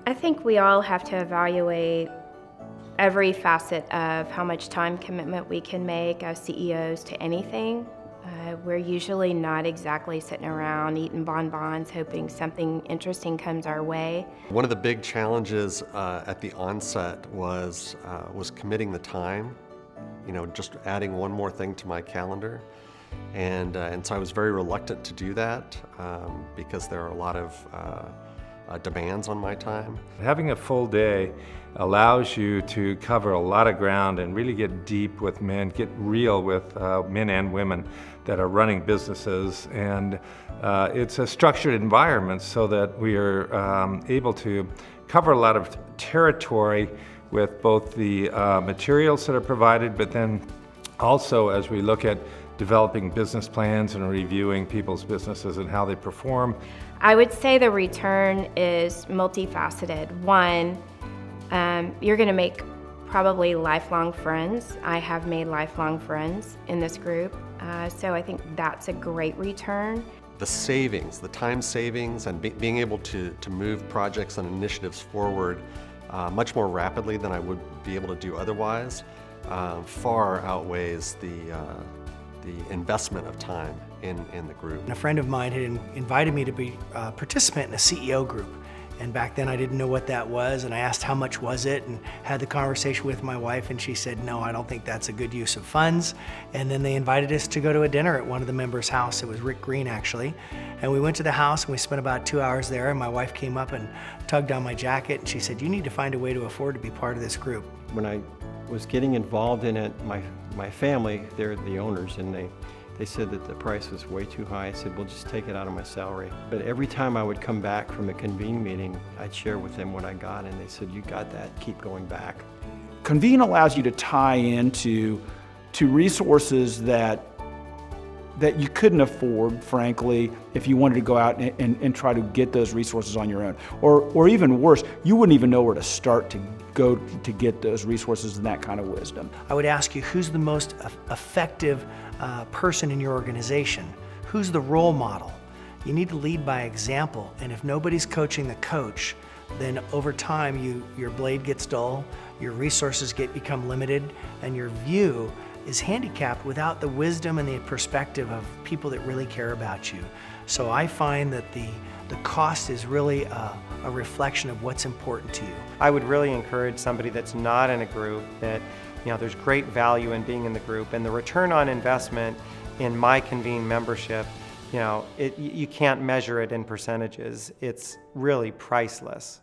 I think we all have to evaluate every facet of how much time commitment we can make as CEOs to anything. We're usually not exactly sitting around eating bonbons hoping something interesting comes our way. One of the big challenges at the onset was committing the time, just adding one more thing to my calendar. And so I was very reluctant to do that because there are a lot of demands on my time. Having a full day allows you to cover a lot of ground and really get deep with men, get real with men and women that are running businesses. And it's a structured environment so that we are able to cover a lot of territory with both the materials that are provided, but then also as we look at developing business plans and reviewing people's businesses and how they perform. I would say the return is multifaceted. One, you're going to make probably lifelong friends. I have made lifelong friends in this group, so I think that's a great return. The savings, the time savings, and being able to move projects and initiatives forward much more rapidly than I would be able to do otherwise far outweighs the investment of time in the group. A friend of mine had invited me to be a participant in a CEO group. And back then I didn't know what that was, and I asked how much was it, and had the conversation with my wife, and she said, no, I don't think that's a good use of funds. And then they invited us to go to a dinner at one of the members' house. It was Rick Green, actually. And we went to the house, and we spent about 2 hours there, and my wife came up and tugged on my jacket, and she said, you need to find a way to afford to be part of this group. When I was getting involved in it, my family, they're the owners, and they said that the price was way too high. I said, well, just take it out of my salary. But every time I would come back from a convene meeting, I'd share with them what I got, and they said, you got that, keep going back. Convene allows you to tie into resources that you couldn't afford, frankly, if you wanted to go out and try to get those resources on your own. Or even worse, you wouldn't even know where to start to go to get those resources and that kind of wisdom. I would ask you, who's the most effective person in your organization? Who's the role model? You need to lead by example, and if nobody's coaching the coach, then over time your blade gets dull, your resources become limited, and your view is handicapped without the wisdom and the perspective of people that really care about you. So I find that the cost is really a reflection of what's important to you. I would really encourage somebody that's not in a group that, there's great value in being in the group, and the return on investment in my Convene membership, you can't measure it in percentages. It's really priceless.